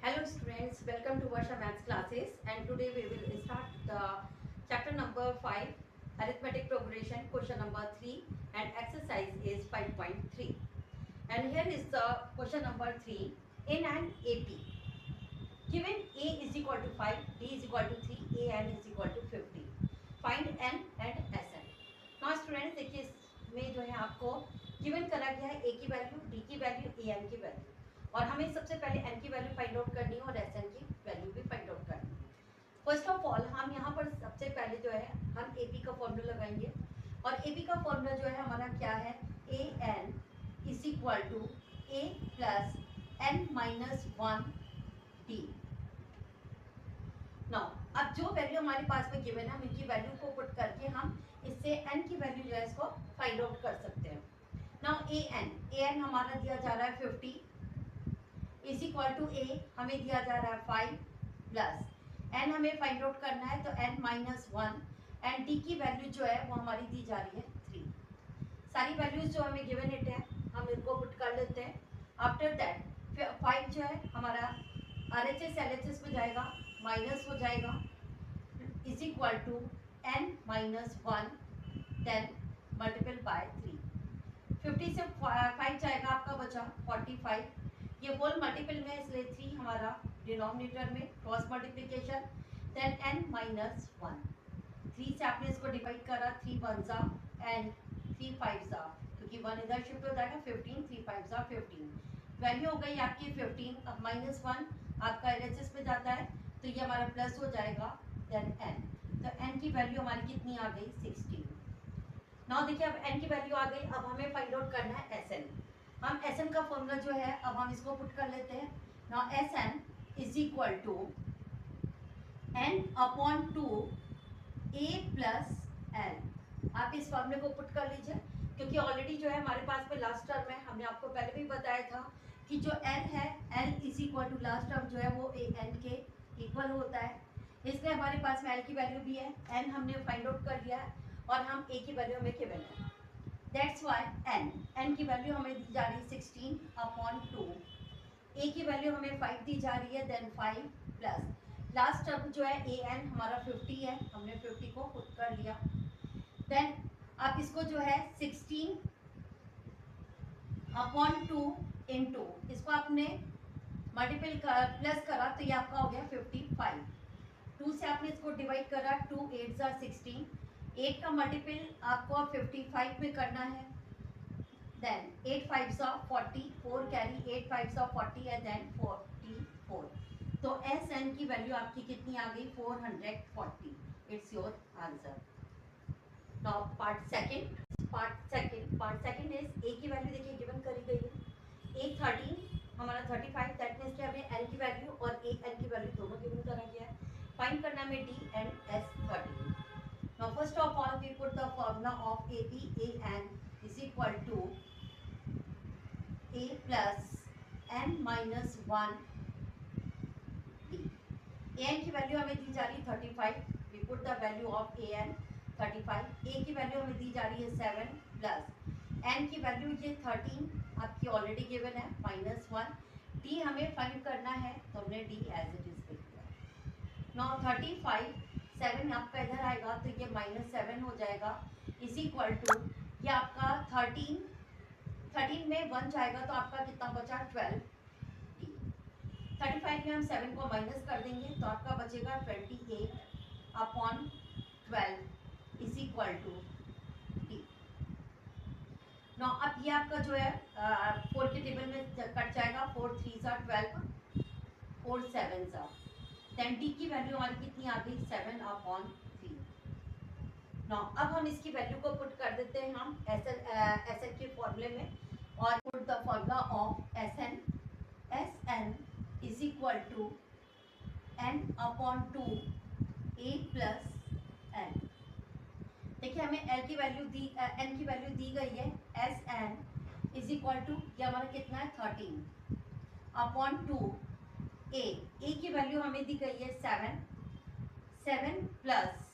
Hello students, welcome to Varsha Maths classes, and today we will start the chapter number 5, arithmetic progression, question number 3, and exercise is 5.3. And here is the question number 3. In an AP, given A is equal to 5, B is equal to 3, A n is equal to 50. Find n and Sn. Now students देखिए इसमें जो है आपको given करा गया है A की value, D की वैल्यू, An की वैल्यू, और हमें सबसे पहले n की वैल्यू फाइंड आउट करनी है और Sn की वैल्यू भी फाइंड आउट करनी है। फर्स्ट ऑफ ऑल हम यहाँ पर सबसे पहले जो है हम AP का फॉर्मूला लगाएंगे, और AP का फॉर्मूला जो है हमारा क्या है, An is equal to A plus n minus 1 D। Now अब जो वैल्यू हमारे पास में गिवन है, हम इनकी वैल्यू को पुट करके हम इससे n की वैल्यू जो है इसको फाइंड आउट कर सकते हैं। नाउ an हमारा दिया जा रहा है 50 इज इक्वल टू a हमें दिया जा रहा है 5 प्लस n हमें फाइंड आउट करना है तो n माइनस 1, एंड d की वैल्यू जो है वो हमारी दी जा रही है 3। सारी वैल्यूज जो हमें गिवन इट है हम इनको पुट कर लेते हैं। आफ्टर दैट 5 जो है हमारा RHS LHS में जाएगा, माइनस हो जाएगा, is equal to n minus 1, then multiple by 3। 50 से 5 जाएगा, आपका बचा 45। ये होल मल्टीपल में इसलिए 3 हमारा डिनोमिनेटर में, cross multiplication, then n minus 1। 3 से आपने इसको डिवाइड करा, 3 1 जा एंड 3 5 जा, क्योंकि 1 इधर शिफ्ट हो जाएगा, 15 3 5 जा 15। वैल्यू हो गई आपकी 15। अब माइनस 1 आपका LHS में जाता है तो ये हमारा प्लस हो जाएगा, देन n, तो n की वैल्यू हमारी कितनी आ गई 16। नाउ देखिए अब n की वैल्यू आ गई, अब हमें फाइंड आउट करना है Sn। हम Sn का फॉर्मूला जो है अब हम इसको पुट कर लेते हैं। Now Sn is equal to n upon 2 a plus l। आप इस फॉर्मूले को पुट कर लीजिए, क्योंकि ऑलरेडी जो है हमारे पास में लास्ट टर्म है, हमने आपको पहले भी बताया था कि जो n है, l is equal to last term जो है वो n के इक्वल होता है, इसलिए हमारे पास में l की वैल्यू भी है, n हमने फाइंड आउट कर लिया है, और हम a की वैल्यू हमें गिवन है। दैट्स व्हाई n की वैल्यू हमें दी जा रही है 16 अपॉन 2, a की वैल्यू हमें 5 दी जा रही है, देन 5 प्लस लास्ट टर्म जो है an हमारा 50 है, हमने 50 को पुट कर लिया। देन आप इसको जो है 16 अपॉन 2 इंटू, इसको आपने मल्टीपल प्लस करा तो ये आपका हो गया 55। 2 से आपने इसको डिवाइड करा, 2 8 जा 16, 8 का मल्टीपल आपको 55 में करना है, देन 8 5 जा 40, 4 कैरी, 8 5 जा 40 है, देन 44। तो Sn की वैल्यू आपकी कितनी आ गई 440। It's your answer. Now part second is a की वैल्यू देखिए गिवन करी गई है, a 13 हमारा 35, दैट मींस कि हमें n की वैल्यू और n की वैल्यू दोनों गिवन करा गया है। फाइंड करना में d and s 13। Now first of all we put the formula of AP an is equal to a plus n minus 1 d। an की वैल्यू हमें दी जा रही है 35, we put the value of an 35, a की value हमें दी जा रही है 7 प्लस n की वैल्यू ये 13 आपकी ऑलरेडी गिवन है, माइनस 1। d हमें फाइंड करना है तो हमने d एज इट इज लिख दिया। नाउ 35 7 आपका इधर आएगा तो ये माइनस 7 हो जाएगा, इज इक्वल टू ये आपका 13 में 1 जाएगा तो आपका कितना बचा 12 d। 35 में हम 7 को माइनस कर देंगे तो आपका बचेगा 28 upon 12 is equal to d। Now अब ये आपका जो है 4 के टेबल में कट जाएगा, 4 3 जा 12, 4 7 जा, देन d की वैल्यू हमारी कितनी आ गई 7 अपॉन 3। नो अब हम इसकी वैल्यू को पुट कर देते हैं हम Sn के फॉर्मूले में, और put the formula of Sn is equal to n upon 2 a plus n। देखिए हमें n की वैल्यू दी गई है, Sn इज इक्वल टू ये हमारा कितना है 13 अपॉन 2 a की वैल्यू हमें दी गई है 7 प्लस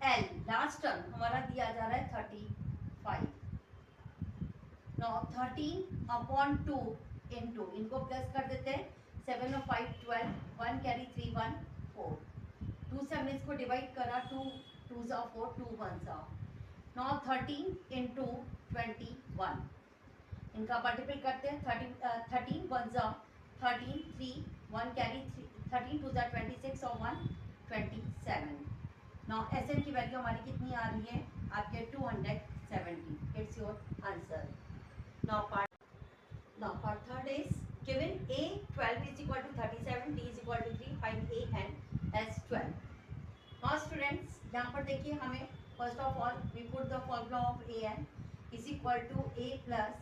l लास्ट टर्म हमारा दिया जा रहा है 35। नाउ 13 अपॉन 2 इनटू, इनको प्लस कर देते हैं, 7 और 5 12, 1 कैरी 3 1 4, 2 से हमने इसको डिवाइड करा, 2 2 ज़ा 4, 2 1 ज़ा। नाउ 13 इंटू 21, इनका मल्टीपल करते हैं। 13 1 ज़ा 13, 3 1 कैरी 13 2 ज़ा 26 और 1 27। नाउ एस एन की वैल्यू हमारी कितनी आ रही है आपके 270। It's your answer. Now part third is given a 12 is equal to 37, d is equal to 3, find a and s 12। now students यहाँ पर देखिए, हमें first of all we put the formula of a n is equal to a plus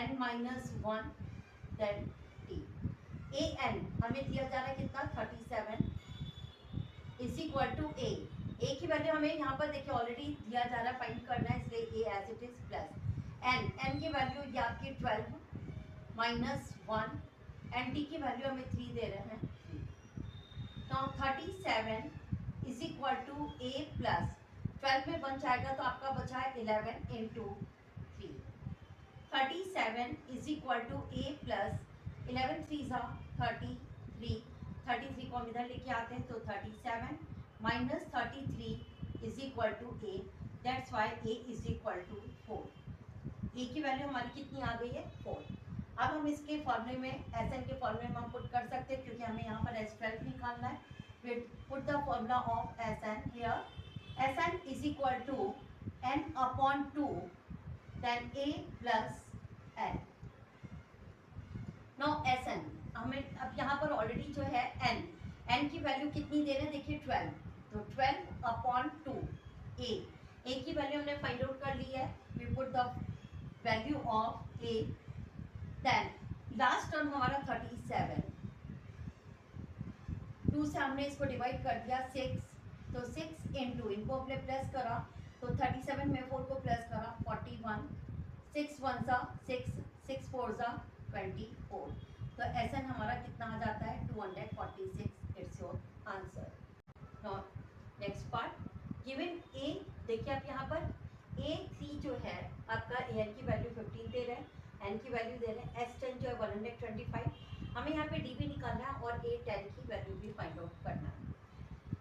n minus 1 then d। a n हमें दिया जा रहा है कितना 37 is equal to a की वैल्यू हमें यहाँ पर देखिए ऑलरेडी दिया जा रहा है, फाइंड करना है, इसलिए a as it is plus n की वैल्यू ये आपकी 12 माइनस 1 एंड टी की वैल्यू हमें 3 दे रहे हैं। Now 37 is equal to A plus 12 में 1 जाएगा तो आपका बचा है 11 into 3। 37 is equal to A plus 11 3 ज़ा 33, 33 को हम इधर लेके आते हैं तो 37 minus 33 is equal to A, that's why A is equal to 4। A की वैल्यू हमारी कितनी आ गई है 4। अब हम इसके फॉर्मूले में एस एन के फॉर्मूले में हम पुट कर सकते हैं, क्योंकि हमें यहाँ पर एस 12 निकालना है। फिर put the formula of S N here, S N is equal to N upon 2 then A plus N. Now S N हमें अब यहाँ पर ऑलरेडी जो है एन की वैल्यू कितनी दे रहे हैं देखिए 12, तो 12 अपॉन 2 ए की वैल्यू हमने फाइंड आउट कर ली है। We put the value of A, then last term हमारा 37, 2 से हमने इसको डिवाइड कर दिया 6, तो 6 इंटू इनको हमने प्लस करा तो 37 में 4 को प्लस करा 41, 6 1 ज़ा 6, 6 4 ज़ा 24, तो एस एन हमारा कितना आ जाता है 246। It's your answer. Now next part, given a, देखिए आप यहाँ पर A3 जो है आपका ए एन की वैल्यू 15 दे रहे हैं, एन की वैल्यू दे रहे हैं, S10 जो है 125, हमें यहाँ पे डी भी निकालना है और A10 की वैल्यू भी फाइंड आउट करना है।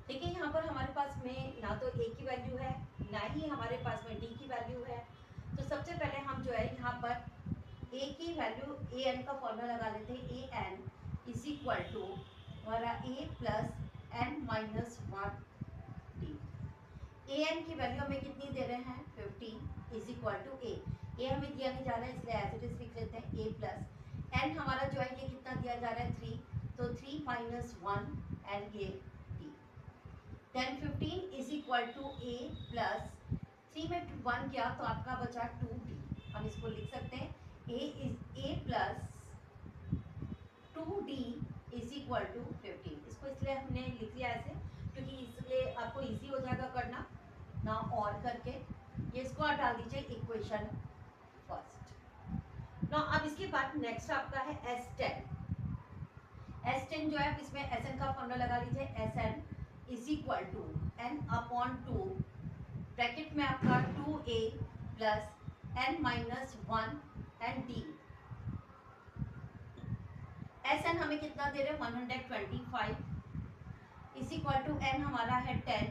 देखिए यहाँ पर हमारे पास में ना तो A की वैल्यू है ना ही हमारे पास में D की वैल्यू है, तो सबसे पहले हम जो है यहाँ पर A की वैल्यू AN का फॉर्मूला लगा लेते हैं। AN इज इक्वल टू हमारा A plus N minus 1 D। AN की वैल्यू हमें कितनी दे रहे हैं 15 इज इक्वल टू ए हमें दिया नहीं जा रहा है, इसलिए एज इट इज लिख लेते हैं ए प्लस एन हमारा जो है ये कितना दिया जा रहा है 3, तो 3 माइनस 1 एंड ये D. Then 15 is equal to A plus 3 में 1 किया तो आपका बचा 2d। हम इसको लिख सकते हैं a plus 2d is equal to 15। इसको इसलिए हमने लिख लिया ऐसे क्योंकि इसलिए आपको इजी हो जाएगा करना ना, और करके ये इसको आप डाल दीजिए इक्वेशन फर्स्ट। ना अब इसके बाद नेक्स्ट आपका है S10। S10 जो है इसमें Sn का फॉर्मूला लगा लीजिए, Sn is equal to n upon 2 bracket में आपका 2a plus n minus 1 and d। Sn हमें कितना दे रहे हैं 125 इज इक्वल टू n हमारा है 10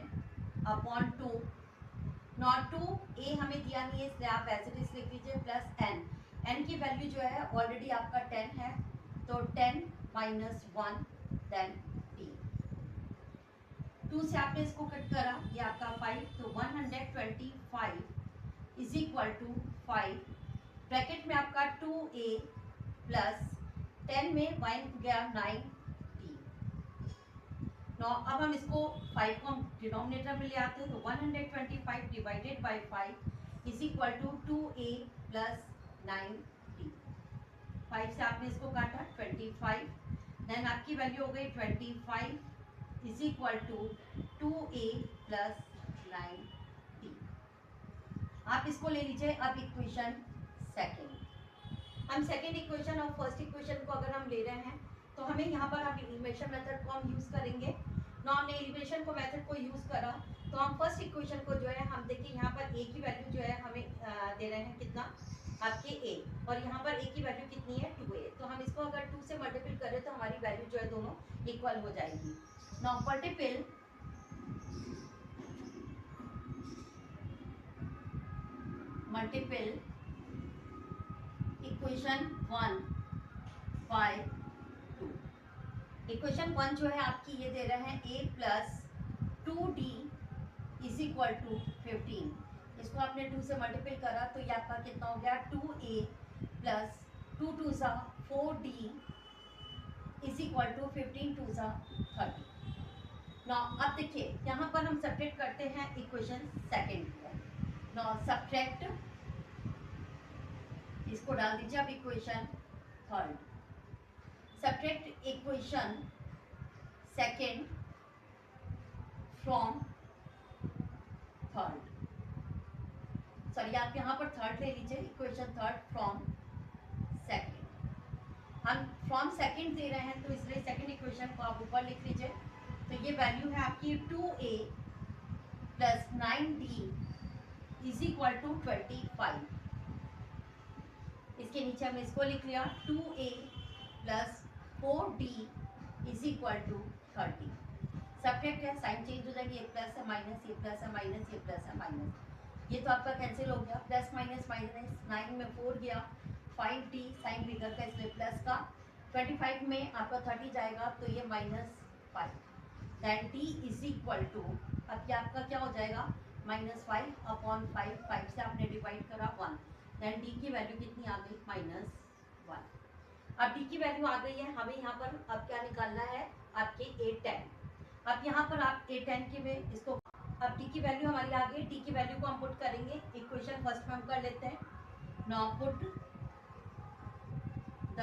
अपॉन 2, नॉट 2a हमें दिया नहीं है इसलिए आप एज इट इज लिख लीजिए प्लस n की वैल्यू जो है ऑलरेडी आपका 10 है, तो 10 माइनस 1 देन d। 2 से आपने इसको कट करा ये आपका 5, तो 125 इज इक्वल टू 5 ब्रैकेट में आपका 2a प्लस 10 में 1 गया 9d। नो अब हम इसको 5 को हम डिनोमिनेटर में ले आते हैं, तो 125 divided by 5 is equal to 2a plus 9d। 5 से आपने इसको काटा 25, देन आपकी वैल्यू हो गई 25 is equal to 2a plus 9d। आप इसको ले लीजिए अब इक्वेशन सेकेंड। हम सेकेंड इक्वेशन और फर्स्ट इक्वेशन को अगर हम ले रहे हैं तो हमें यहाँ पर हम एलिमिनेशन मेथड को हम यूज़ करेंगे। ना हमने एलिमिनेशन को मेथड को यूज़ करा तो हम फर्स्ट इक्वेशन को जो है हम देखिए यहाँ पर a की वैल्यू जो है हमें दे रहे हैं कितना आपके a, और यहाँ पर a की वैल्यू कितनी है 2a, तो हम इसको अगर 2 से मल्टीपल करें तो हमारी वैल्यू जो है दोनों इक्वल हो जाएगी। Now multiple equation 1 by 2। Equation 1 जो है आपकी ये दे रहे हैं a plus 2d is equal to 15। इसको आपने 2 से मल्टीपल करा तो ये आपका कितना हो गया 2a प्लस 2 2 सा 4d इज इक्वल टू 15 2 सा 30। ना अब देखिए यहाँ पर हम सब्ट्रैक्ट करते हैं इक्वेशन सेकेंड को। ना सब्ट्रैक्ट, इसको डाल दीजिए अब equation third. Subtract equation second from third, sorry आप यहाँ पर थर्ड ले लीजिए, इक्वेशन थर्ड फ्रॉम सेकेंड। हम फ्रॉम सेकेंड दे रहे हैं तो इसलिए सेकेंड इक्वेशन को आप ऊपर लिख लीजिए। तो ये वैल्यू है आपकी 2a plus 9d is equal to 25। इसके नीचे हमने इसको लिख लिया 2a plus 4d is equal to 30। Subtract है, साइन चेंज हो जाएगी, ये प्लस है माइनस, ये प्लस है माइनस, ये प्लस है माइनस, ये तो आपका कैंसिल हो गया, प्लस माइनस माइनस, 9 में 4 गया, 5d साइन बिगर का इसलिए प्लस का, 25 में आपका 30 जाएगा तो ये -5, then d is equal to, अब क्या आपका क्या हो जाएगा -5 अपॉन 5, 5 से आपने डिवाइड करा 1, दैन d की वैल्यू कितनी आ गई -1। अब d की वैल्यू आ गई है, हमें यहाँ पर अब क्या निकालना है आपके a10। अब यहाँ पर आप a10 के में इसको, अब d की वैल्यू हमारी आ गई, d की वैल्यू को हम पुट करेंगे इक्वेशन फर्स्ट में हम कर लेते हैं। Now put the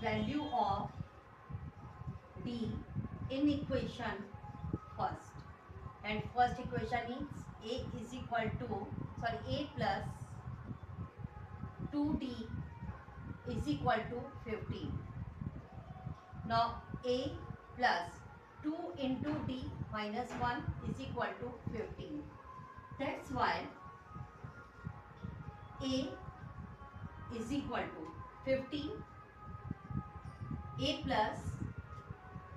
value of d in equation first, and first equation is a is equal to, sorry a plus 2d is equal to 15. Now a plus 2 into d minus 1 is equal to 15. That's why a is equal to 15. A plus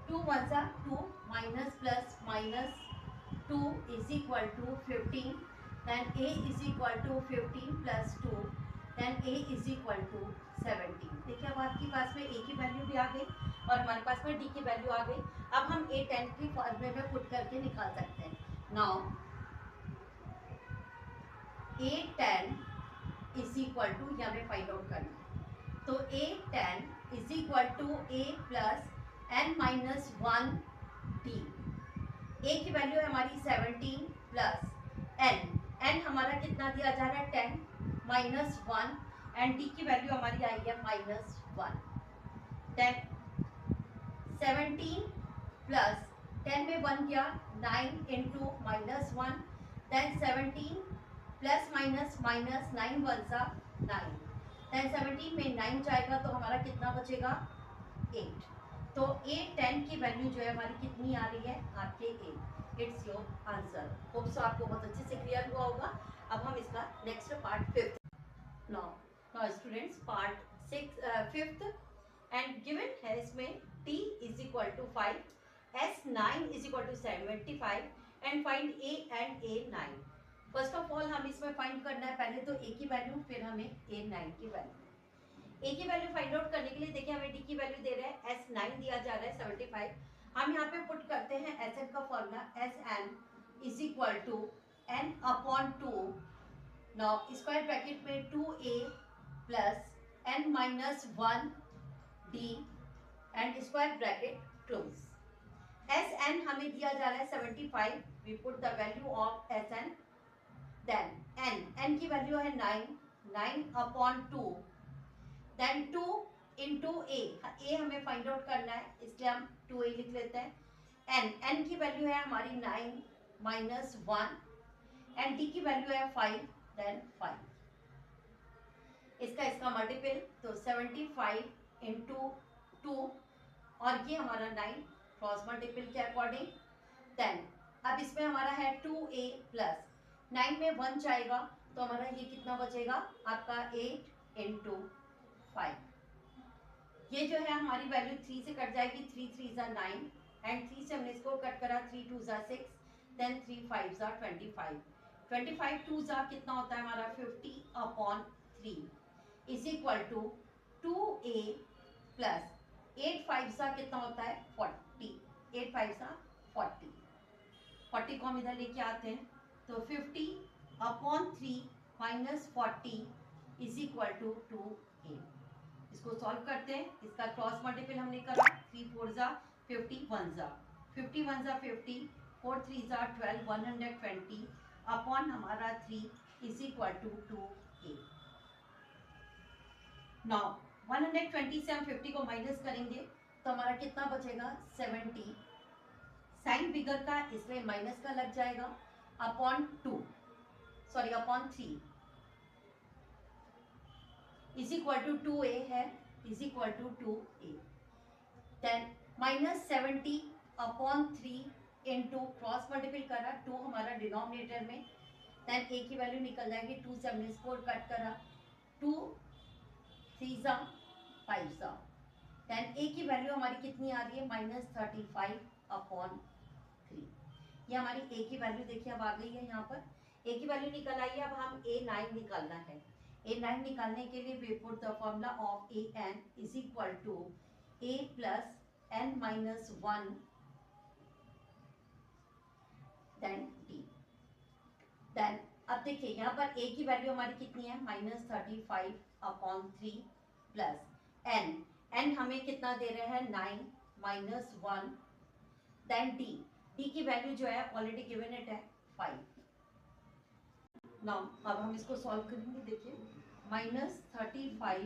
2 ones are 2 minus plus minus 2 is equal to 15. Then a is equal to 15 plus 2. Then a is equal to 17। देखिए अब आपके पास में a की value भी आ गई और हमारे पास में d की वैल्यू आ गई। अब हम a10 की फॉर्मूले में पुट करके निकाल सकते हैं। Now a10 is equal to, यहाँ पे फाइंड आउट करना है, तो a10 is equal to a plus n minus 1 d। a की वैल्यू है हमारी 17 प्लस n हमारा कितना दिया जा रहा है 10 माइनस 1, एंड d की वैल्यू हमारी आई है -1। देन 17 प्लस 10 में 1 गया, 9 into -1, then 17 plus minus minus 9 1 सा 9, देन 17 में 9 जाएगा तो हमारा कितना बचेगा 8। तो a10 की वैल्यू जो है हमारी कितनी आ रही है आपके 8। It's your answer. Hope so आपको बहुत अच्छे से क्लियर हुआ होगा। अब हम इसका next part fifth. Now students part fifth and given है इसमें t is equal to 5, s9 is equal to 75 and find a and a9। First of all हम इसमें फाइंड करना है पहले तो a की वैल्यू, फिर हमें a9 की वैल्यू। a की वैल्यू फाइंड आउट करने के लिए देखिए हमें d की वैल्यू दे रहे हैं, s9 दिया जा रहा है 75। हम यहाँ पे पुट करते हैं sn का formula, sn is equal to n upon 2, now square bracket में 2a plus n minus 1 d and square bracket close. sn हमें दिया जा रहा है 75, we put the value of sn, then n की वैल्यू है 9 अपॉन 2, देन 2 इंटू a हमें find out करना है इसलिए हम 2a लिख लेते हैं। n की वैल्यू है हमारी 9 माइनस 1 एंड d की वैल्यू है 5, देन 5। इसका मल्टीपल तो 75 इंटू 2 और ये हमारा 9 क्रॉस मल्टीपल के अकॉर्डिंग। देन अब इसमें हमारा है 2a प्लस 9 में 1 जाएगा तो हमारा ये कितना बचेगा आपका 8 इंटू 5। ये जो है हमारी वैल्यू 3 से कट जाएगी, 3 3 ज़ा 9 एंड 3 से हमने इसको कट करा, 3 2 ज़ा 6 देन 3 5 ज़ा 25। 25 2 ज़ा कितना होता है हमारा 50 upon 3 is equal to 2a plus 8 5 ज़ा कितना होता है 40। 8 5 ज़ा 40, 40 को हम इधर लेके आते हैं तो 50 upon 3 minus 40 is equal to 2a। इसको सॉल्व करते हैं, इसका क्रॉस मल्टीपल हमने करा, 3 4 ज़ा 50 1 ज़ा 50 1 ज़ा 50 4 3 ज़ा 12 120 अपॉन हमारा 3 is equal to 2a। Now 120 से हम 50 को माइनस करेंगे तो हमारा कितना बचेगा 70। साइन बिगर का इसलिए माइनस का लग जाएगा upon 2 sorry upon 3 is equal to 2a है, is equal to 2a। Then minus 70 upon 3 into cross multiple करा, 2 हमारा डिनोमिनेटर में, देन a की वैल्यू निकल जाएगी, 2 से हमने इसको कट करा, 2 3 ज़ा 5 ज़ा, देन a की वैल्यू हमारी कितनी आ रही है माइनस 35 अपॉन 3। ये हमारी a की वैल्यू देखिए अब आ गई है, यहाँ पर a की वैल्यू निकल आई है। अब हम a9 निकालना है। a9 निकालने के लिए we put the formula of an is equal to a plus n minus 1 then d। देन अब देखिए यहाँ पर a की वैल्यू हमारी कितनी है माइनस 35 अपॉन 3 प्लस n हमें कितना दे रहे हैं 9 माइनस 1 देन d की वैल्यू जो है ऑलरेडी गिवन इट है 5। नाउ अब हम इसको सॉल्व करेंगे, देखिए माइनस 35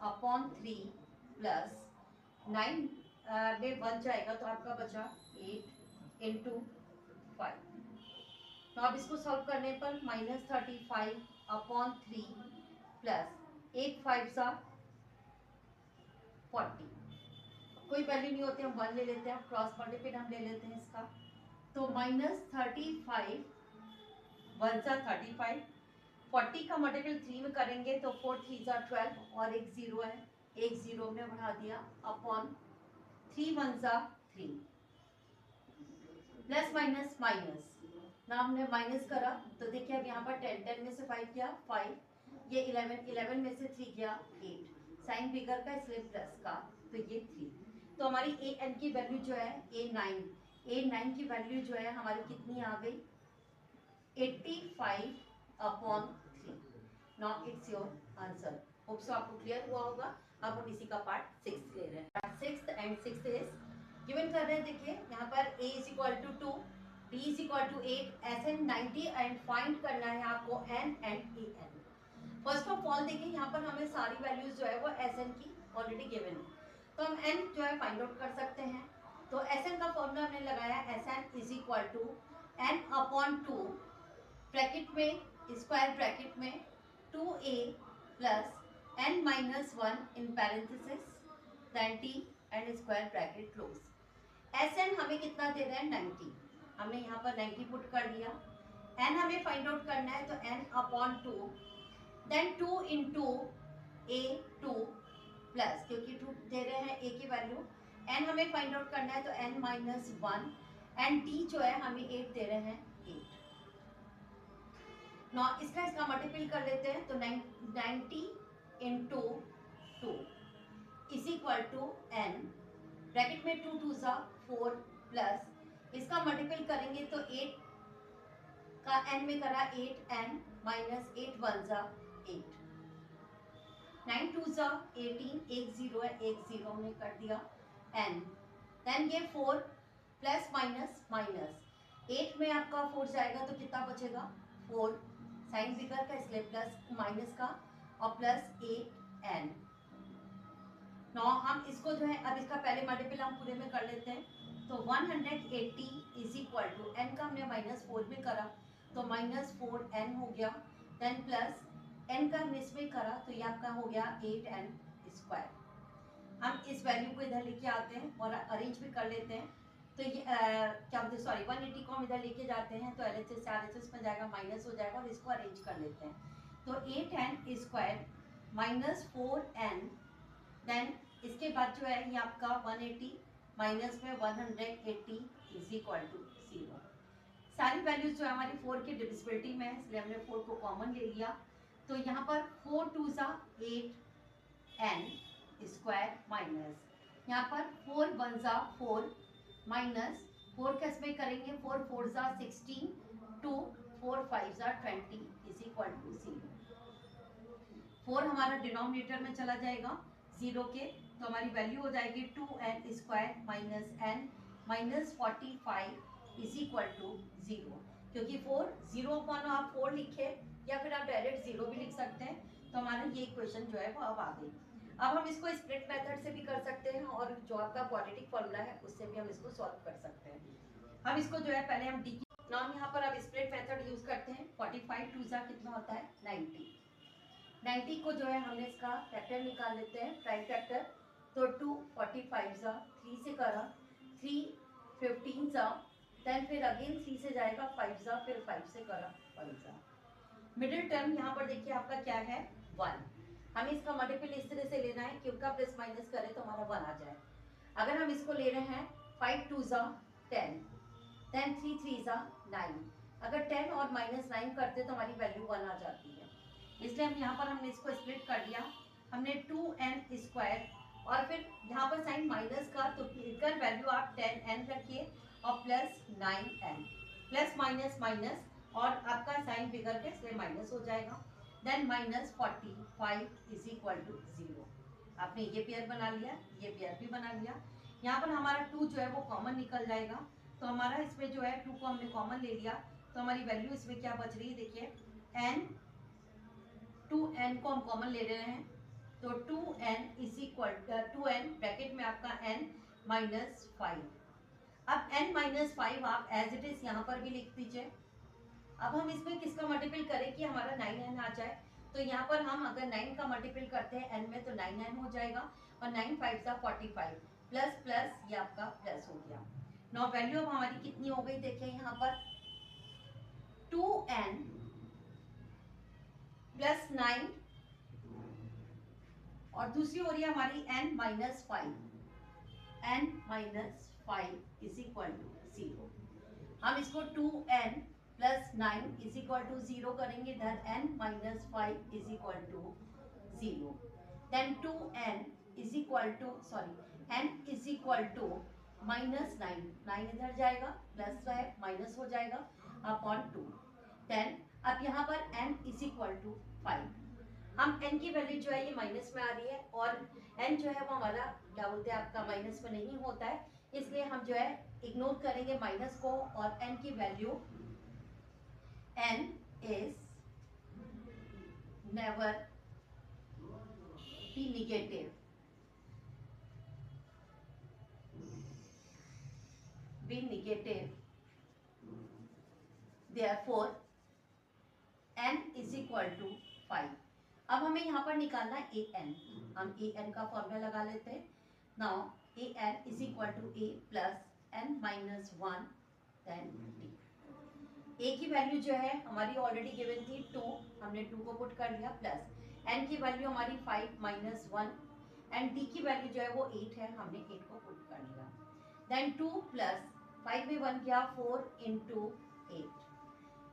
अपॉन 3 प्लस 9 में 1 जाएगा तो आपका बचा 8 इंटू 5। तो अब इसको सॉल्व करने पर माइनस 35 अपॉन 3 प्लस 8 5 सा 40, कोई वैल्यू नहीं होती हम 1 ले लेते हैं, क्रॉस मल्टीपल हम ले लेते हैं इसका, तो माइनस 35 1 सा 35, 40 का मल्टीपल 3 में करेंगे तो 4 3 सा 12 और एक जीरो है, एक जीरो में बढ़ा दिया अपॉन 3 1 सा 3 प्लस माइनस माइनस ना हमने माइनस करा तो देखिए अब यहाँ पर 10 10 में से 5 गया 5, ये 11 11 में से 3 गया 8, साइन बिगर का इसलिए प्लस का तो ये 3। तो हमारी ए एन की वैल्यू जो है a9 की वैल्यू जो है हमारी कितनी आ गई 85 upon 3। Now it's your answer. Hope so आपको क्लियर हुआ होगा। अब हम इसी का पार्ट 6 ले रहे हैं। 6th and 6th is given कर रहे हैं, देखिए यहाँ पर a is equal to 2 d is equal to 8 SN 90 and find करना है आपको n and an। First of all देखिए यहाँ पर हमें सारी वैल्यूज जो है वो SN की ऑलरेडी गिवन है तो हम n जो है फाइंड आउट कर सकते हैं। तो SN का फॉर्मूला हमने लगाया SN is equal to n upon 2 bracket में स्क्वायर ब्रैकेट में 2a plus n minus 1 in parenthesis then t and square bracket close. SN हमें कितना दे रहा है 90, हमने यहाँ पर 90 पुट कर दिया। n हमें फाइंड आउट करना है तो n upon 2 then 2 into a2 plus क्योंकि 2 दे रहे हैं a की वैल्यू, n हमें फाइंड आउट करना है तो n माइनस 1 एंड t जो है हमें 8 दे रहे हैं 8। नौ इसका मल्टीपल कर लेते हैं तो 90 into 2 is equal to n bracket में 2 2 सा 4 प्लस इसका मल्टीपल करेंगे तो 8 का n में करा 8n माइनस 8 1 सा 8 9 2 सा 18 एक जीरो है एक जीरो हमने कर दिया n देन ये 4 प्लस माइनस माइनस 8 में आपका 4 जाएगा तो कितना बचेगा 4 साइन फिगर का इसलिए प्लस माइनस का और प्लस 8n। नौ हम इसको जो है अब इसका पहले मल्टीपल हम पूरे में कर लेते हैं तो 180 इज इक्वल टू n का हमने माइनस 4 में करा तो माइनस 4n हो गया देन प्लस n का हमने इसमें करा तो ये आपका हो गया 8n स्क्वायर। हम इस वैल्यू को इधर लेके आते हैं और अरेंज भी कर लेते हैं तो ये क्या बोलते हैं, सॉरी 180 को हम इधर लेके जाते हैं तो LHS से RHS में जाएगा, माइनस हो जाएगा और इसको अरेंज कर लेते हैं। तो 8n square minus 4n, then इसके बाद जो है ये आपका 180 माइनस में 180 इज इक्वल टू 0। सारी वैल्यूज जो है हमारी 4 की डिविजिबिलिटी में है, इसलिए हमने 4 को कॉमन ले लिया। तो यहाँ पर 4 2 ज़ा 8n स्क्वायर माइनस यहाँ पर 4 1 ज़ा 4 माइनस 4 का इसमें करेंगे 4 4 ज़ा 16 2 4 5 ज़ा 20 इज इक्वल टू 0। 4 हमारा डिनोमिनेटर में चला जाएगा 0 के, तो हमारी वैल्यू हो जाएगी 2n square minus n minus 45 is equal to 0। क्योंकि 4 0 अपॉन आप 4 लिखे या फिर आप डायरेक्ट 0 भी लिख सकते हैं, तो हमारा ये इक्वेशन जो है वो अब आ गई। अब हम इसको स्प्लिट मेथड से भी कर सकते हैं और जो आपका क्वाड्रेटिक फॉर्मूला है उससे भी हम इसको सॉल्व कर सकते हैं। हम इसको जो है पहले हम डी नाम यहाँ पर अब स्प्लिट मेथड यूज करते हैं। 45 2 ज़ा कितना होता है 90 को जो है हमने इसका फैक्टर निकाल लेते हैं, प्राइम फैक्टर। तो 2 45 ज़ा 3 से करा 3 15 ज़ा, देन फिर अगेन 3 से जाएगा 5 ज़ा, फिर 5 से करा 5 ज़ा। मिडिल टर्म यहाँ पर देखिए आपका क्या है 1। हमें इसका मल्टीपल इस तरह से लेना है कि उनका प्लस माइनस करें तो हमारा 1 आ जाए। अगर हम इसको ले रहे हैं 5 2 ज़ा 10, देन 3 3 ज़ा 9, अगर 10 और माइनस 9 करते तो हमारी वैल्यू 1 आ जाती है। इसलिए हम यहाँ पर हमने इसको स्प्लिट कर दिया, हमने 2n स्क्वायर और फिर यहाँ पर साइन माइनस का, तो इधर वैल्यू आप 10n रखिए और plus 9n, plus minus minus और आपका साइन बिगड़ के इसलिए माइनस हो जाएगा। Then minus 45 is equal to 0। आपने ये पेयर बना लिया, ये पेयर भी बना लिया। यहाँ पर हमारा 2 जो है वो कॉमन निकल जाएगा, तो हमारा इसमें जो है 2 को हमने कॉमन ले लिया, तो हमारी वैल्यू इसमें क्या बच रही है देखिए n, 2n को हम कॉमन ले रहे हैं, तो 2n is equal 2n bracket में आपका n माइनस 5। अब n माइनस 5 आप एज इट इज यहाँ पर भी लिख दीजिए। अब हम इसमें किसका मल्टीपल करें कि हमारा 9n आ जाए, तो यहाँ पर हम अगर 9 का मल्टीपल करते हैं n में तो 9n हो जाएगा और 9 5 सा 45 प्लस प्लस ये आपका प्लस हो गया। नौ वैल्यू अब हमारी कितनी हो गई देखिए यहाँ पर 2n प्लस 9 और दूसरी हो रही है हमारी n minus 5, n minus 5 is equal to 0। हम इसको 2n plus 9 is equal to 0 करेंगे, then n minus 5 is equal to 0, then 2n is equal to n is equal to minus 9 इधर जाएगा प्लस है माइनस हो जाएगा अपॉन 2, देन अब यहाँ पर n इज इक्वल टू 5। हम n की वैल्यू जो है ये माइनस में आ रही है और n जो है वो हमारा क्या बोलते हैं आपका माइनस में नहीं होता है, इसलिए हम जो है इग्नोर करेंगे माइनस को और n की value n is never be negative, therefore n is equal to 5। अब हमें यहाँ पर निकालना है an, हम an का फॉर्मूला लगा लेते हैं। Now an is equal to a plus n minus 1 then d। a की वैल्यू जो है हमारी ऑलरेडी गिवन थी 2, हमने 2 को पुट कर लिया, प्लस n की वैल्यू हमारी 5 माइनस 1 एंड d की वैल्यू जो है वो 8 है, हमने 8 को पुट कर लिया। देन 2 प्लस 5 में 1 गया 4 इंटू 8,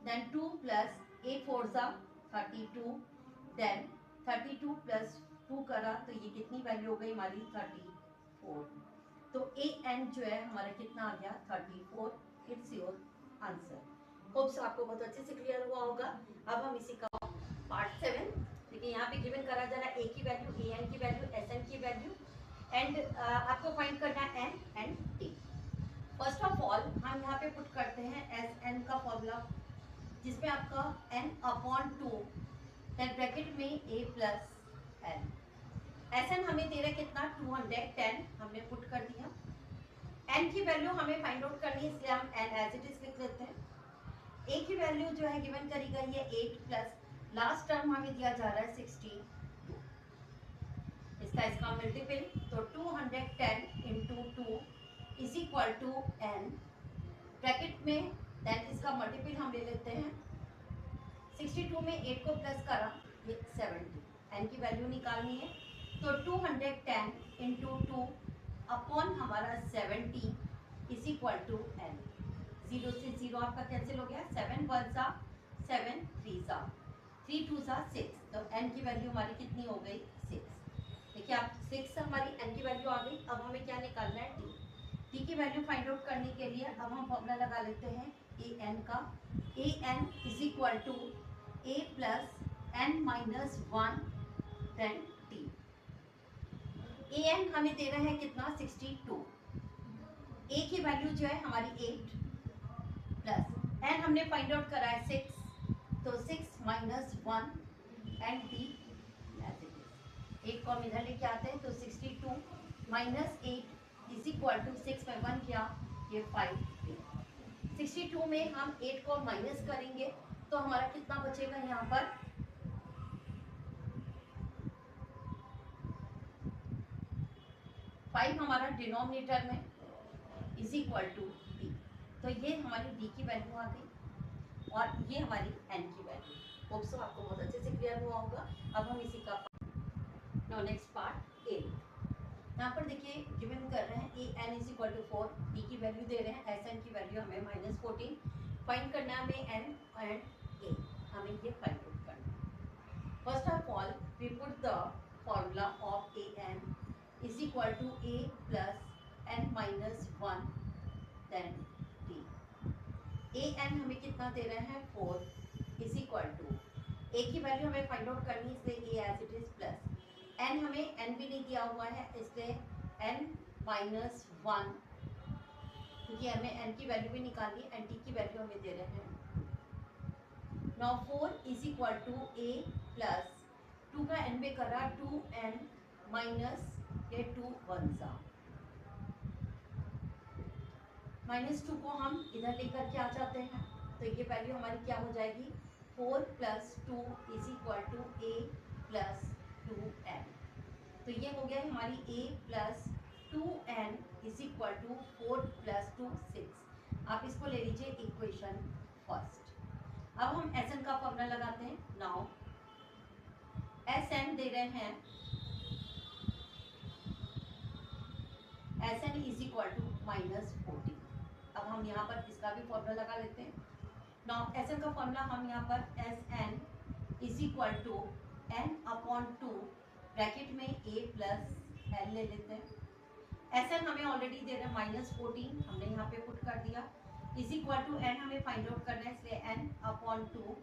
देन 2 प्लस 8 4 ज़ा 32, देन 32 प्लस 2 करा तो ये कितनी वैल्यू हो गई हमारी 34। तो an जो है हमारा कितना आ गया 34। It's your answer. होप्स आपको बहुत अच्छे से क्लियर हुआ होगा। अब हम इसी का पार्ट 7 देखिए, यहाँ पे गिवन करा जा रहा है a की वैल्यू, an की वैल्यू, sn की वैल्यू एंड आपको फाइंड करना है n and t। First of all हम यहाँ पे पुट करते हैं sn का फॉर्मूला, जिसमें आपका n अपॉन 2 देन ब्रैकेट में a प्लस n। sn हमें दे रहा है कितना 210, हमने पुट कर दिया। n की वैल्यू हमें फाइंड आउट करनी है, इसलिए हम n एज इट इज लिख लेते हैं। a की वैल्यू जो है गिवन करी गई है 8 प्लस लास्ट टर्म हमें दिया जा रहा है 16, इसका मल्टीपल, तो 210 into 2 is equal to n, bracket में देन इसका मल्टीपल हम ले लेते हैं 62 में 8 को प्लस करा ये 70, n की वैल्यू निकालनी है तो 210 इंटू 2 अपॉन हमारा 70 इज इक्वल टू n। 0 से 0 आपका कैंसिल हो गया, 7 1 सा 7 3 सा 3 2 सा 6, तो n की वैल्यू हमारी कितनी हो गई 6। देखिए आप 6 हमारी n की वैल्यू आ गई। अब हमें क्या निकालना है t की वैल्यू फाइंड आउट करने के लिए अब हम फॉर्मूला लगा लेते हैं an का। an is equal to a plus n minus 1 then t। an हमें दे रहा है कितना 62, a की वैल्यू जो है हमारी 8 प्लस n हमने फाइंड आउट करा है 6, तो 6 minus 1 and t as it is. 8 को हम इधर लेके आते हैं तो 62 माइनस 8 इज इक्वल टू 6 में 1 किया ये 5। 62 में हम 8 को माइनस करेंगे तो हमारा कितना बचेगा यहाँ पर 5 हमारा डिनोमिनेटर में इज इक्वल टू d, तो ये हमारी d की वैल्यू आ गई और ये हमारी n की वैल्यू। होप सो आपको बहुत अच्छे से क्लियर हुआ होगा। अब हम इसी का नो नेक्स्ट पार्ट a, यहाँ पर देखिए गिवन कर रहे हैं a n is equal to 4, d की वैल्यू दे रहे हैं, s n की वैल्यू हमें माइनस 14 फाइंड करना है हमें n एंड a, हमें ये फाइंड आउट करना है। First of all we put the formula of a n is equal to a plus n minus 1 then t। a n हमें कितना दे रहे हैं 4 इज इक्वल टू a की वैल्यू हमें फाइंड आउट करनी है इसलिए a as it is plus n हमें n भी नहीं दिया हुआ है इसलिए n माइनस 1, क्योंकि हमें n की वैल्यू भी निकालनी है, t की वैल्यू हमें दे रहे हैं। Now 4 is equal to a plus 2 का n पे करा 2n माइनस ये 2 1 सा माइनस 2 को हम इधर लेकर के आ जाते हैं तो ये वैल्यू हमारी क्या हो जाएगी 4 plus 2 is equal to a plus 2n, तो ये हो गया हमारी a plus 2n is equal to 4 plus 2 6। आप इसको ले लीजिए इक्वेशन फर्स्ट। अब हम Sn का फॉर्मूला लगाते हैं। नाउ Sn दे रहे हैं Sn is equal to minus 14। अब हम यहाँ पर इसका भी फॉर्मूला लगा लेते हैं। नाउ Sn का फॉर्मूला हम यहाँ पर Sn is equal to n upon 2 bracket में a प्लस l ले लेते हैं। Sn हमें ऑलरेडी दे रहे हैं माइनस 14, हमने यहाँ पे पुट कर दिया इज इक्वल टू n हमें फाइंड आउट करना है इसलिए n अपॉन 2,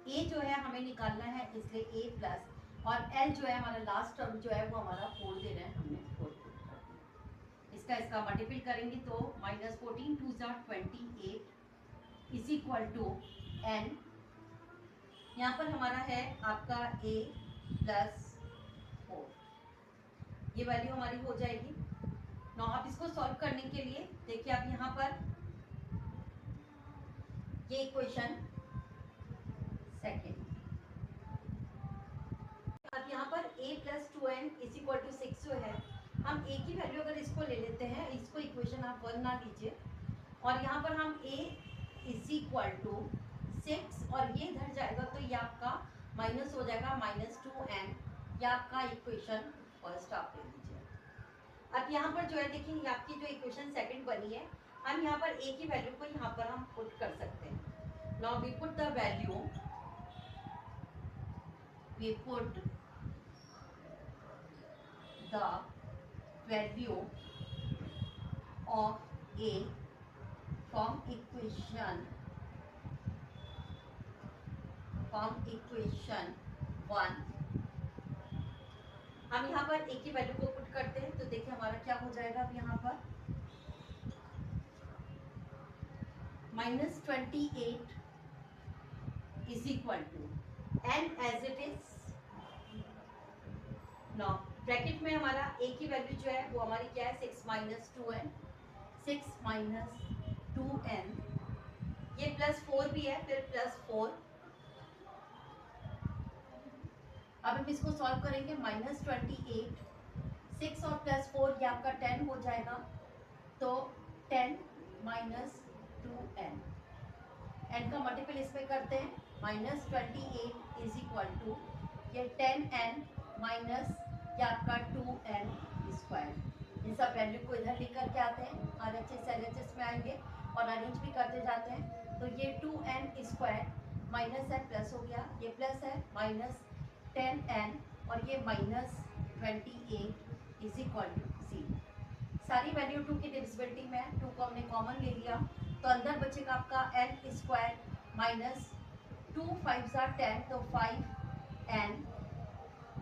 a जो है हमें निकालना है इसलिए a प्लस और l जो है हमारा लास्ट टर्म जो है वो हमारा 4 दे रहे हैं, हमने 4 पुट कर दिया। इसका मल्टीपल करेंगे तो माइनस 14 2 सा 28 इज इक्वल टू n, यहाँ पर हमारा है आपका a प्लस 4, ये वैल्यू हमारी हो जाएगी। ना आप इसको सॉल्व करने के लिए देखिए आप यहाँ पर ये इक्वेशन सेकेंड, अब यहाँ पर a plus 2n is equal to 6 जो है हम a की वैल्यू अगर इसको ले लेते हैं, इसको इक्वेशन आप 1 ना लीजिए और यहाँ पर हम a इज इक्वल टू 6 और ये इधर जाएगा तो ये आपका माइनस हो जाएगा माइनस 2n, ये आपका इक्वेशन फर्स्ट आप ले लीजिए। अब यहाँ पर जो है देखिए आपकी जो इक्वेशन सेकंड बनी है, हम यहाँ पर a की वैल्यू को यहाँ पर हम पुट कर सकते हैं। Now we put the value, we put the value of a from equation 1, हम यहाँ पर a की वैल्यू को पुट करते हैं तो देखिए हमारा क्या हो जाएगा। अब यहाँ पर minus 28 is equal to n as it is. Now bracket में हमारा a की वैल्यू जो है वो हमारी क्या है 6 माइनस 2n, 6 माइनस 2n, ये प्लस 4 भी है फिर प्लस 4। अब हम इसको सॉल्व करेंगे माइनस 28 6 और प्लस 4 ये आपका 10 हो जाएगा, तो माइनस 2n, n का मल्टीपल इस पे करते हैं, माइनस 28 इज इक्वल टू ये 10n माइनस ये आपका 2n स्क्वायर। इन सब वैल्यू को इधर लिख करके आते हैं, RHS LHS में आएंगे और अरेंज भी करते जाते हैं। तो ये 2n स्क्वायर माइनस है प्लस हो गया, ये प्लस है माइनस 10n और ये माइनस 28 इज इक्वल टू 0। सारी वैल्यू 2 की डिविजिबिलिटी में है, 2 को हमने कॉमन ले लिया तो अंदर बचेगा आपका n स्क्वायर माइनस 2 5 10 तो 5n,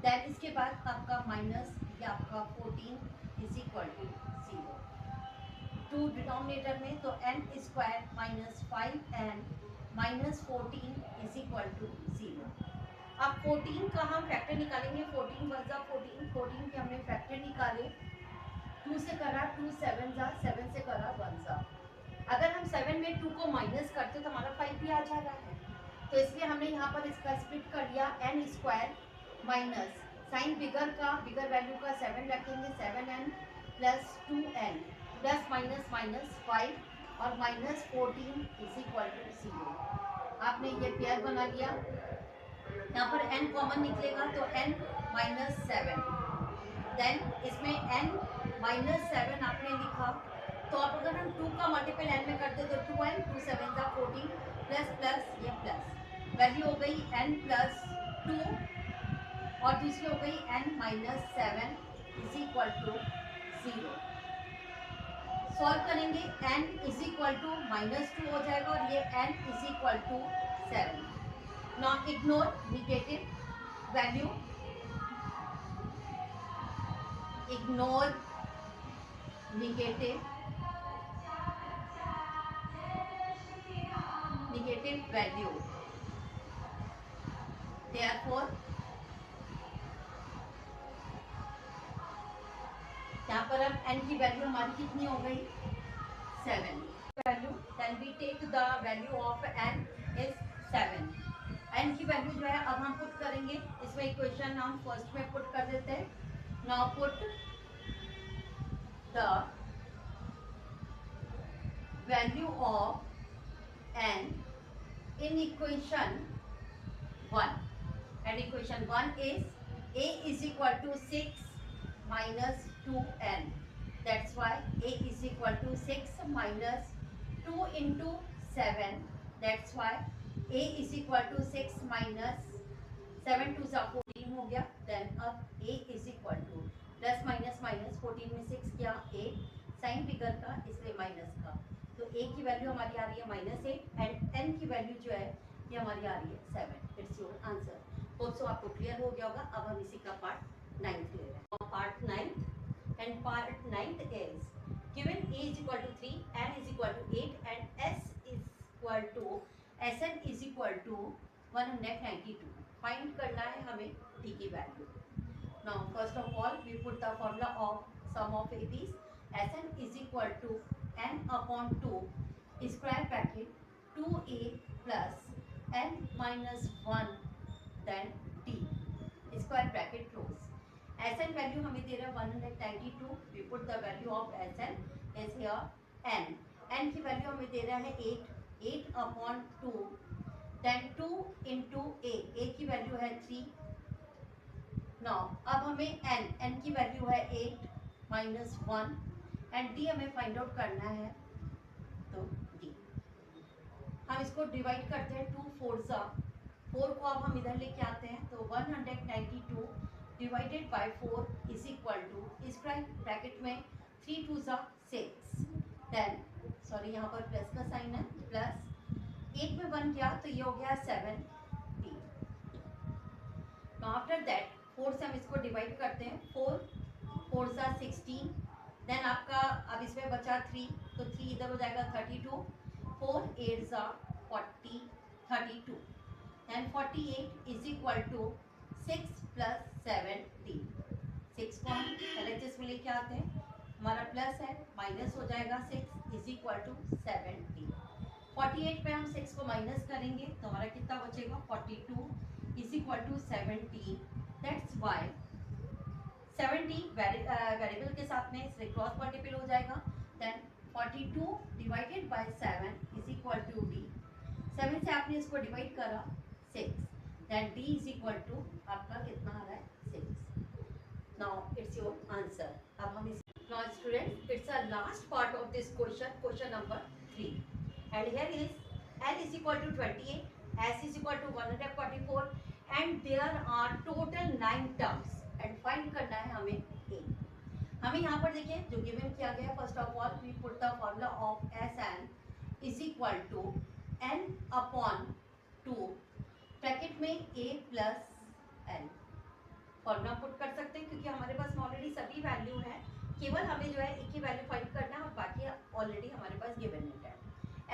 देन इसके बाद आपका माइनस ये आपका 14 इज इक्वल टू 0। 2 डिनोमिनेटर में तो n square minus 5n minus 14 is equal to 0। अब 14 का हम फैक्टर निकालेंगे, 14 वन जा 14, 14 के हमने फैक्टर निकाले, 2 से करा 2 7 जा 7 से करा 1 जा। अगर हम 7 में 2 को माइनस करते तो हमारा 5 भी आ जा रहा है, तो इसलिए हमने यहाँ पर इसका स्प्लिट कर लिया, n स्क्वायर माइनस साइन बिगर वैल्यू का 7 रखेंगे, 7n plus 2n plus minus minus 5 और माइनस 14 इज इक्वल टू 0। आपने ये पेयर बना लिया, यहाँ पर n कॉमन निकलेगा तो n माइनस 7, देन इसमें n माइनस 7 आपने लिखा, तो अब अगर हम 2 का मल्टीपल n में करते तो 2n 2 7 का 14 प्लस प्लस ये प्लस वैल्यू हो गई n प्लस 2 और दूसरी हो गई n minus 7 is equal to 0। Solve करेंगे n is equal to minus 2 हो जाएगा और ये n is equal to 7। Now ignore negative value, ignore negative value, therefore यहाँ पर अब n की वैल्यू हमारी कितनी हो गई 7 value, then we take the value of n is 7। n की वैल्यू जो है अब हम पुट करेंगे, इसमें इक्वेशन हम फर्स्ट में पुट कर देते हैं। Now put the value of n in equation 1, and equation 1 is a is equal to 6 minus 2n, that's why a is equal to 6 minus 2 into 7, that's why a is equal to 6 minus 7 to 14 हो गया, then अब a is equal to plus minus minus 14 में 6 किया 8 sign figure का इसलिए minus का, तो a की वैल्यू हमारी आ रही है -8 एंड n की वैल्यू जो है ये हमारी आ रही है 7। It's your answer. Hope so आपको क्लियर हो गया होगा। अब हम इसी का पार्ट 9 ले रहे हैं। Part 9 and part 9 is given a is equal to 3, n is equal to 8 and s is equal to sn is equal to 192। Find करना है हमें t की value. Now first of all we put the formula of sum of ABs, Sn is equal to n upon 2 square bracket 2a plus n minus 1 then d square bracket close। Sn value हमें दे रहा है 192, we put the value of Sn is here n, n की value हमें दे रहा है 8 upon 2 then 2 into a की value है 3। Now, अब हमें n की वैल्यू है 8 माइनस 1 एंड d हमें फाइंड आउट करना है, तो d हम इसको डिवाइड करते हैं 2 4 जा 4 को अब हम इधर लेके आते हैं, तो 192 divided by 4 is equal to square bracket में 3 2 जा 6, देन सॉरी यहाँ पर प्लस का साइन है, प्लस 8 में 1 किया तो ये हो गया 7d। आफ्टर दैट 4 से हम इसको डिवाइड करते हैं, 4 4 सा 16, देन आपका अब इसमें बचा 3 तो 3 इधर हो जाएगा 32, 4 8 सा 40 32, then 48 is equal to 6 plus 7d। 6 को हम LHS में लेके आते हैं, हमारा प्लस है माइनस हो जाएगा 6 इज इक्वल टू 7d। 48 पे हम 6 को माइनस करेंगे तो हमारा कितना बचेगा 42 is equal to 70। That's why 70 variable के साथ में इससे क्रॉस मल्टीपल हो जाएगा, then 42 divided by 7 is equal to d. 7 से आपने इसको डिवाइड करा 6, then d is equal to आपका कितना आ रहा है 6। Now it's your answer. अब हम इस now student it's a last part of this question, question number 3 and here is L is equal to 28, S is equal to 144 and there are total 9 terms and find करना है हमें A। हमें यहाँ पर देखिए जो गिवन किया गया, first of all we put the formula of Sn is equal to n upon 2 bracket में A plus n formula put कर सकते हैं क्योंकि हमारे पास ऑलरेडी सभी वैल्यू है, केवल हमें जो है एक ही वैल्यू फाइंड करना है और बाकी ऑलरेडी हमारे पास गिवन है।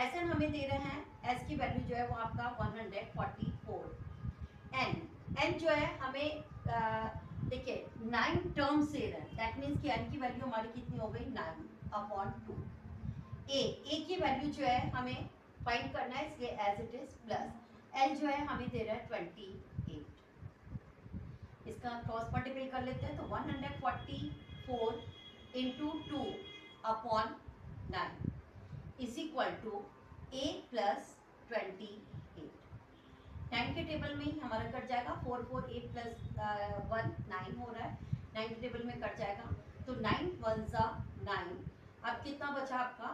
Sn हमें दे रहे हैं, S की वैल्यू जो है वो आपका 144, n जो है हमें देखिए 9 टर्म्स दे रहे हैं, दैट मीन्स कि n की वैल्यू हमारी कितनी हो गई 9/2। A की वैल्यू जो है हमें फाइंड करना है, इसलिए as it is plus L जो है हमें दे रहा है 28। इसका क्रॉस मल्टीप्लाई कर लेते हैं तो 144 into 2/9 is equal to A plus 28। 9 के टेबल में ही हमारा कट जाएगा, 4 4 8 प्लस 1 9 हो रहा है, 9 के टेबल में कट जाएगा तो 9 1 ज़ा 9। अब कितना बचा आपका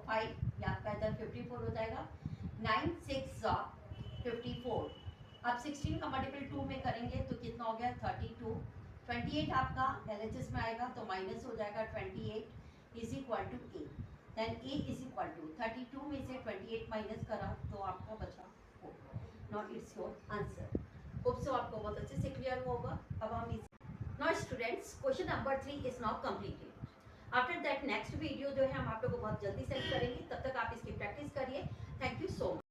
5, या आपका इधर 54 हो जाएगा, 9 6 ज़ा 54। अब 16 का मल्टीपल 2 में करेंगे तो कितना हो गया 32। 28 आपका LHS में आएगा तो माइनस हो जाएगा 28 is equal to A। Then A is equal to 32 में से 28 माइनस करा तो आपका बचा 4। Now it's your answer. Hope so आपको बहुत अच्छे से क्लियर होगा। अब हम इस now students question number 3 is now completed. After that next video जो है हम आप लोगों को बहुत जल्दी सेंड करेंगे, तब तक आप इसकी प्रैक्टिस करिए। Thank you so much.